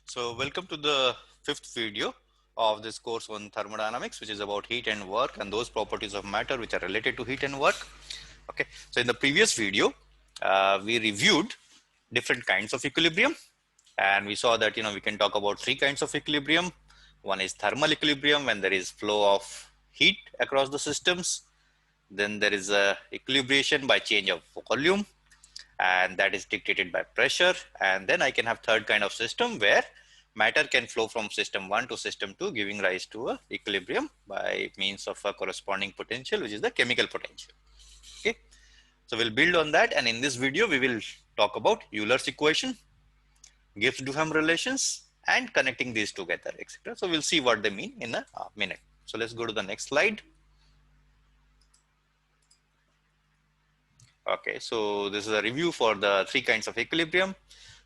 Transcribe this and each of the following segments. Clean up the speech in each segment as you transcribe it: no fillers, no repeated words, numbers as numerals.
So welcome to the fifth video of this course on thermodynamics, which is about heat and work and those properties of matter which are related to heat and work. Okay, so in the previous video, we reviewed different kinds of equilibrium, and we saw that we can talk about three kinds of equilibrium. One is thermal equilibrium, when there is flow of heat across the systems. Then there is a equilibration by change of volume, and that is dictated by pressure. And then I can have third kind of system where matter can flow from system 1 to system 2, giving rise to a equilibrium by means of a corresponding potential, which is the chemical potential. Okay, so we'll build on that, and in this video we will talk about Euler's equation, Gibbs-Duhem relations, and connecting these together, etc. So we'll see what they mean in a minute. So let's go to the next slide. Okay, so this is a review for the three kinds of equilibrium.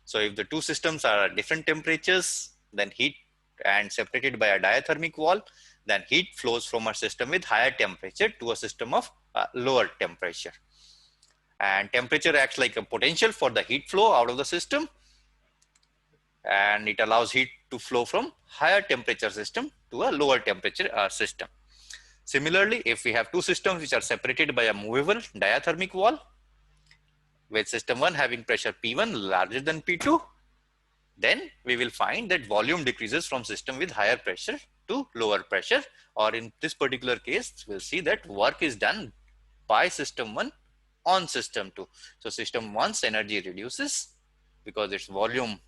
So if the two systems are at different temperatures, then heat and separated by a diathermic wall, then heat flows from a system with higher temperature to a system of lower temperature. And temperature acts like a potential for the heat flow out of the system, and it allows heat to flow from higher temperature system to a lower temperature system. Similarly, if we have two systems which are separated by a movable diathermic wall, with system 1 having pressure P1 larger than P2, then we will find that volume decreases from system with higher pressure to lower pressure, or in this particular case, we'll see that work is done by system 1 on system 2. So system 1's energy reduces because its volume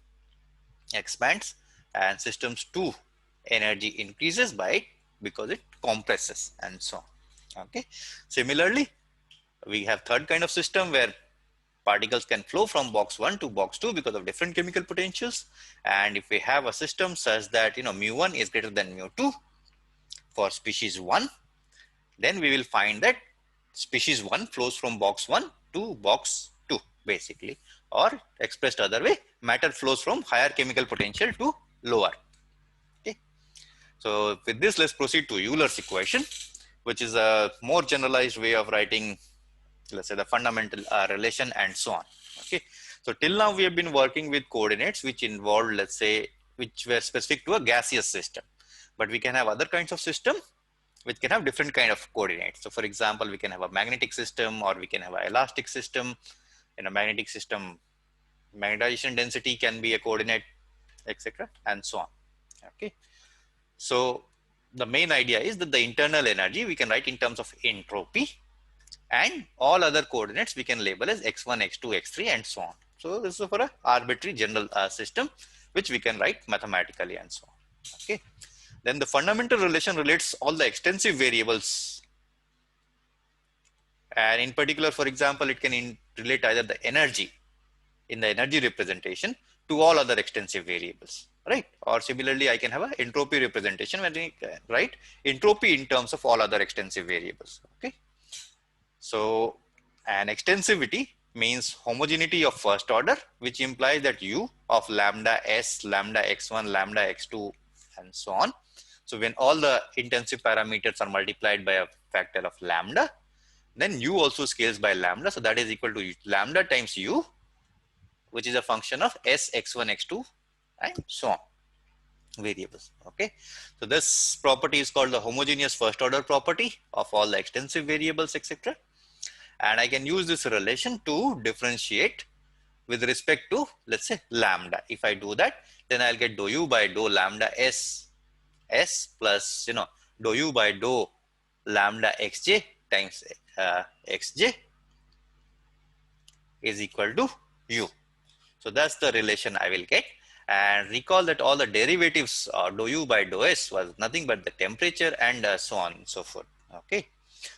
expands, and systems 2 energy increases because it compresses, and so on. Okay. Similarly, we have third kind of system where particles can flow from box 1 to box 2 because of different chemical potentials. And if we have a system such that mu1 is greater than mu2 for species 1, then we will find that species 1 flows from box 1 to box 2 basically, or expressed other way, matter flows from higher chemical potential to lower. Okay, so with this, let's proceed to Euler's equation, which is a more generalized way of writing, let's say, the fundamental relation and so on. Okay, so till now we have been working with coordinates which involved, let's say, which were specific to a gaseous system, but we can have other kinds of system which can have different kind of coordinates. So for example, we can have a magnetic system, or we can have an elastic system. In a magnetic system, magnetization density can be a coordinate, etc., and so on. Okay, so the main idea is that the internal energy we can write in terms of entropy, and all other coordinates we can label as x1, x2, x3, and so on. So this is for an arbitrary general system which we can write mathematically and so on. Okay, then the fundamental relation relates all the extensive variables, and in particular, for example, it can relate either the energy in the energy representation to all other extensive variables, right? Or similarly, I can have an entropy representation when we write entropy in terms of all other extensive variables. Okay, so an extensivity means homogeneity of first order, which implies that U of lambda S, lambda x1, lambda x2, and so on. So when all the intensive parameters are multiplied by a factor of lambda, then U also scales by lambda. So that is equal to lambda times U, which is a function of S, x1, x2, and so on variables. Okay, so this property is called the homogeneous first order property of all the extensive variables, etc. And I can use this relation to differentiate with respect to, let's say, lambda. If I do that, then I'll get dou u by dou lambda s plus dou u by dou lambda xj times xj is equal to u. So that's the relation I will get. And recall that all the derivatives dou u by dou s was nothing but the temperature and so on and so forth. Okay,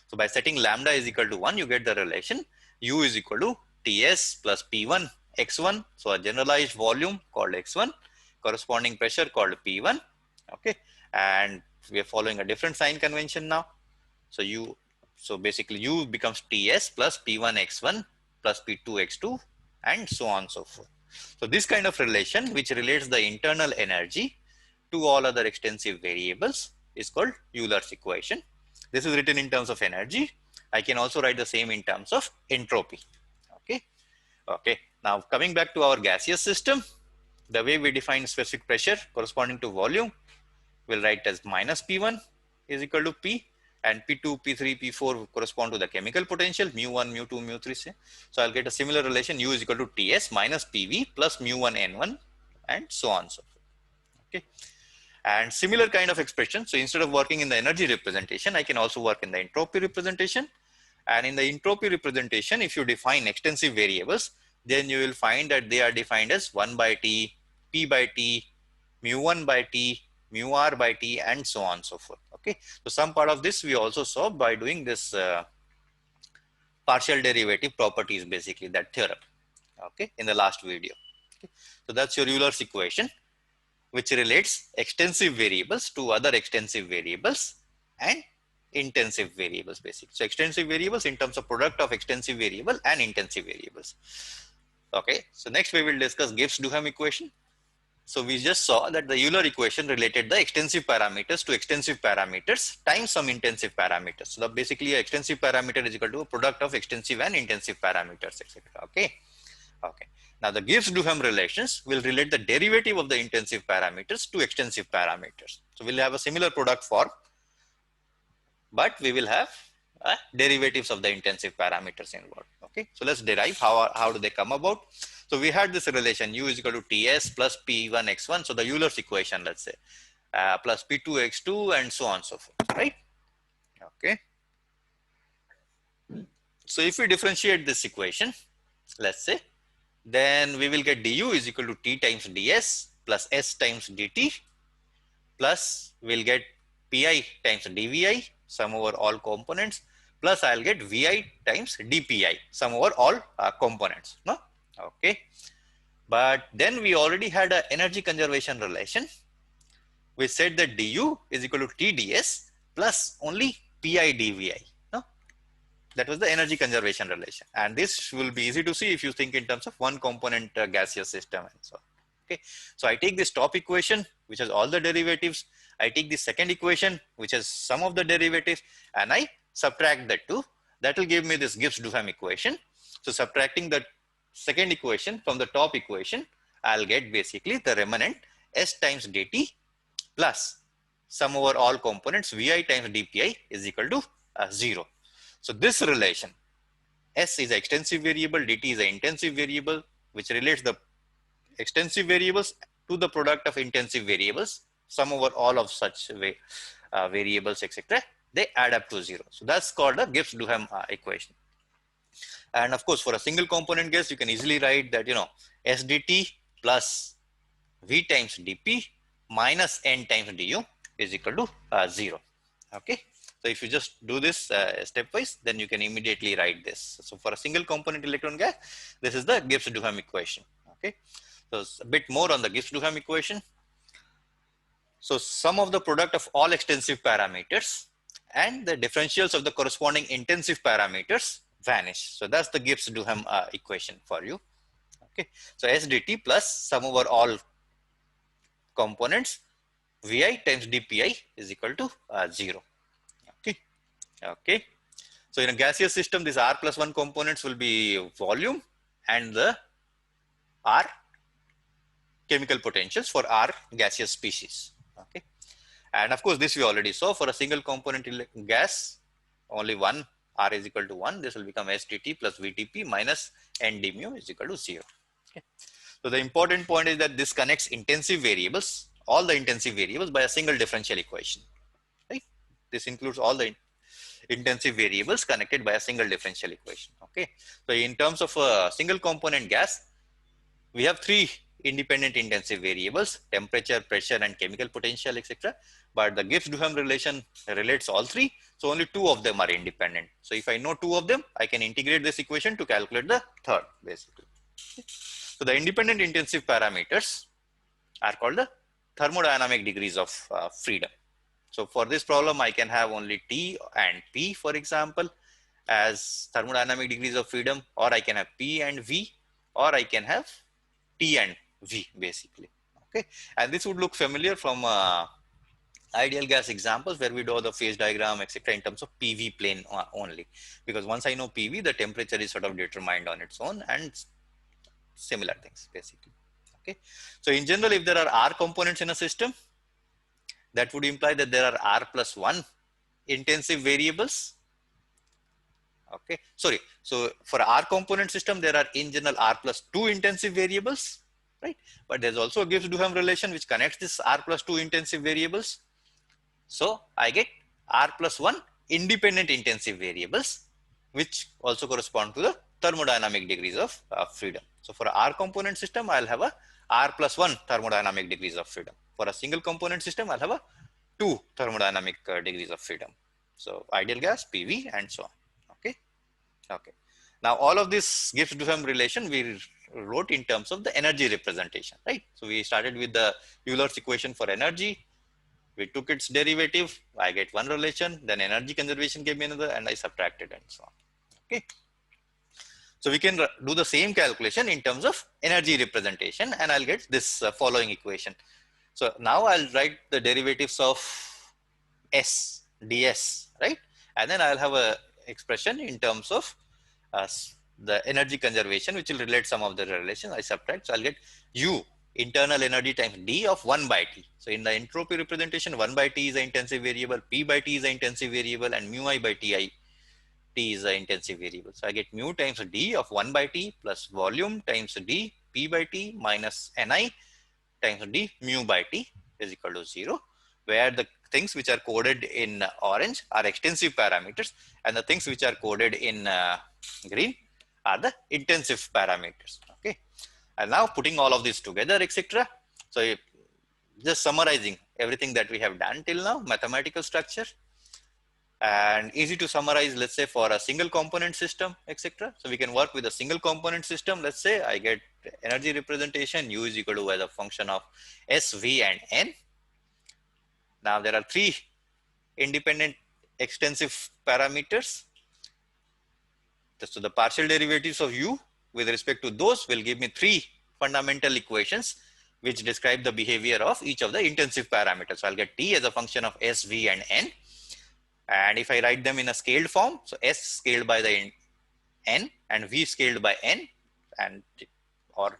so by setting lambda is equal to 1, you get the relation u is equal to Ts plus P1 x1. So a generalized volume called x1, corresponding pressure called P1. Okay, and we are following a different sign convention now. So basically u becomes Ts plus P1 x1 plus P2 x2, and so on and so forth. So this kind of relation, which relates the internal energy to all other extensive variables, is called Euler's equation. This is written in terms of energy. I can also write the same in terms of entropy. Okay. Okay. Now coming back to our gaseous system. the way we define specific pressure corresponding to volume, we'll write as minus P1 is equal to P, and P2, P3, P4 correspond to the chemical potential, mu1, mu2, mu3 say. So I'll get a similar relation, U is equal to Ts minus PV plus mu1 N1 and so on so forth. Okay. And similar kind of expression. So instead of working in the energy representation, I can also work in the entropy representation. And in the entropy representation, if you define extensive variables, then you will find that they are defined as 1 by T, P by T, mu1 by T, mu r by T, and so on and so forth. Okay. So some part of this we also saw by doing this partial derivative properties, basically that theorem. Okay. In the last video. Okay. So that's your Euler's equation, which relates extensive variables to other extensive variables and intensive variables basically. So extensive variables in terms of product of extensive variable and intensive variables. Okay, so next we will discuss Gibbs-Duhem equation. So we just saw that the Euler equation related the extensive parameters to extensive parameters times some intensive parameters. So the basically extensive parameter is equal to a product of extensive and intensive parameters, etc. Okay. Okay. Now the Gibbs-Duhem relations will relate the derivative of the intensive parameters to extensive parameters. So we'll have a similar product form, but we will have derivatives of the intensive parameters involved. Okay. So let's derive how do they come about. So we had this relation U is equal to Ts plus P1 x1. So the Euler's equation, let's say, plus P2 x2 and so on and so forth, right? Okay. So if we differentiate this equation, let's say, then we will get du is equal to T times ds plus S times dt plus we'll get Pi times dvi sum over all components plus I'll get Vi times dpi sum over all components. No? Okay. But then we already had an energy conservation relation. We said that du is equal to Tds plus only Pi dvi. That was the energy conservation relation. And this will be easy to see if you think in terms of one component gaseous system and so on. Okay. So I take this top equation, which has all the derivatives. I take the second equation, which has some of the derivatives, and I subtract that two. That will give me this Gibbs-Duhem equation. So subtracting the second equation from the top equation, I'll get basically the remnant S times dt plus sum over all components Vi times dpi is equal to 0. So this relation, S is an extensive variable, dt is an intensive variable, which relates the extensive variables to the product of intensive variables, sum over all of such variables, etc. They add up to 0. So that's called the Gibbs-Duhem equation. And of course, for a single component gas, you can easily write that, S dt plus V times dp minus N times du is equal to 0. Okay. So if you just do this stepwise, then you can immediately write this. So for a single component electron gas, this is the Gibbs-Duhem equation. Okay. So a bit more on the Gibbs-Duhem equation. So sum of the product of all extensive parameters and the differentials of the corresponding intensive parameters vanish. So that's the Gibbs-Duhem equation for you. Okay. So S dt plus sum over all components Vi times dpi is equal to 0. Okay. So in a gaseous system, these R plus 1 components will be volume and the R chemical potentials for R gaseous species. Okay. And of course, this we already saw for a single component gas, only one R is equal to 1. This will become S dt plus VTP minus N d mu is equal to 0. Okay. So the important point is that this connects intensive variables, all the intensive variables by a single differential equation. Right. This includes all the intensive variables connected by a single differential equation. Okay. So in terms of a single component gas, we have three independent intensive variables: temperature, pressure, and chemical potential, etc. But the Gibbs-Duhem relation relates all three. So only two of them are independent. So if I know two of them, I can integrate this equation to calculate the third, basically. Okay. So the independent intensive parameters are called the thermodynamic degrees of freedom. So for this problem, I can have only T and P, for example, as thermodynamic degrees of freedom, or I can have P and V, or I can have T and V, basically. Okay. And this would look familiar from ideal gas examples where we draw the phase diagram, etc., in terms of PV plane only. Because once I know PV, the temperature is sort of determined on its own and similar things, basically. Okay. Okay. So in general, if there are R components in a system, that would imply that there are R plus 1 intensive variables. Okay. Sorry. So for R component system, there are in general R plus 2 intensive variables, right? But there's also a Gibbs-Duhem relation which connects this R plus 2 intensive variables. So I get R plus 1 independent intensive variables, which also correspond to the thermodynamic degrees of freedom. So for a R component system, I'll have a R plus 1 thermodynamic degrees of freedom. For a single component system, I'll have a 2 thermodynamic degrees of freedom. So ideal gas, PV, and so on. Okay. Okay. Now all of this Gibbs-Duhem relation we wrote in terms of the energy representation, right? So we started with the Euler's equation for energy. We took its derivative. I get one relation. Then energy conservation gave me another, and I subtracted and so on. Okay. So we can do the same calculation in terms of energy representation, and I'll get this following equation. So now I'll write the derivatives of S ds, right? And then I'll have a expression in terms of the energy conservation, which will relate some of the relations. I subtract, so I'll get U internal energy times D of 1 by T. So in the entropy representation, 1 by T is the intensive variable, P by T is the intensive variable, and mu I by T is the intensive variable. So I get mu times D of 1 by T plus volume times D P by T minus Ni times D mu by T is equal to 0, where the things which are coded in orange are extensive parameters, and the things which are coded in green are the intensive parameters. Okay. And now putting all of this together, etc. So just summarizing everything that we have done till now, mathematical structure, and easy to summarize, let's say for a single component system, etc. So we can work with a single component system. Let's say I get energy representation, U is equal to as a function of S, V, and N. Now there are 3 independent extensive parameters. So the partial derivatives of U with respect to those will give me 3 fundamental equations which describe the behavior of each of the intensive parameters. So I'll get T as a function of S, V, and N. And if I write them in a scaled form, so S scaled by the N and V scaled by N, and or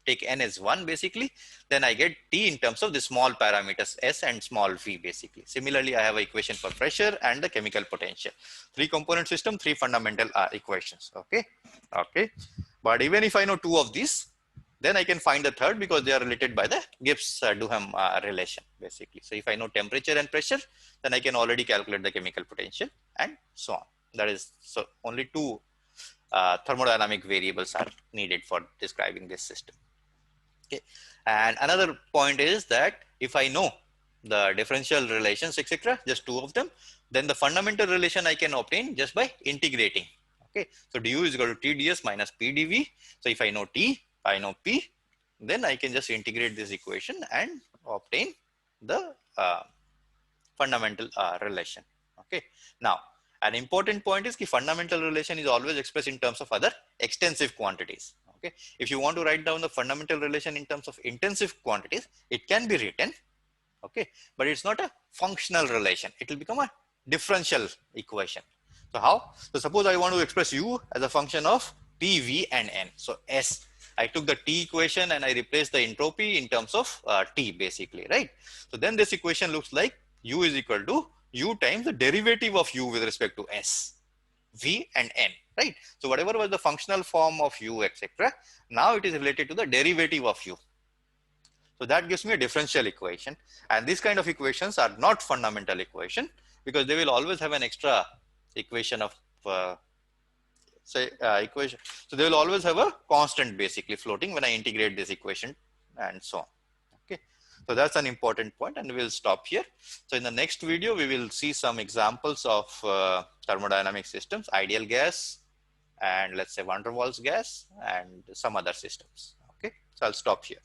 take N as 1 basically, then I get T in terms of the small parameters S and small v basically. Similarly, I have an equation for pressure and the chemical potential. 3 component system, 3 fundamental equations. Okay. Okay. But even if I know 2 of these, then I can find the third because they are related by the Gibbs-Duhem relation basically. So if I know temperature and pressure, then I can already calculate the chemical potential and so on. That is, so only 2 thermodynamic variables are needed for describing this system. Okay. And another point is that if I know the differential relations, etc., just 2 of them, then the fundamental relation I can obtain just by integrating. Okay. So du is equal to T ds minus P dv. So if I know T, I know P, then I can just integrate this equation and obtain the fundamental relation. Okay. Now, an important point is the fundamental relation is always expressed in terms of other extensive quantities. Okay. If you want to write down the fundamental relation in terms of intensive quantities, it can be written. Okay. But it's not a functional relation. It will become a differential equation. So how? So suppose I want to express U as a function of P, V, and N. So S, I took the T equation and I replaced the entropy in terms of T basically, right? So then this equation looks like U is equal to U times the derivative of U with respect to S, V, and N, right? So whatever was the functional form of U, etc., now it is related to the derivative of U. So that gives me a differential equation. And these kind of equations are not fundamental equation because they will always have an extra equation of equation. So they will always have a constant basically floating when I integrate this equation and so on. Okay. So that's an important point, and we'll stop here. So in the next video, we will see some examples of thermodynamic systems, ideal gas, and let's say van der Waals gas, and some other systems. Okay. So I'll stop here.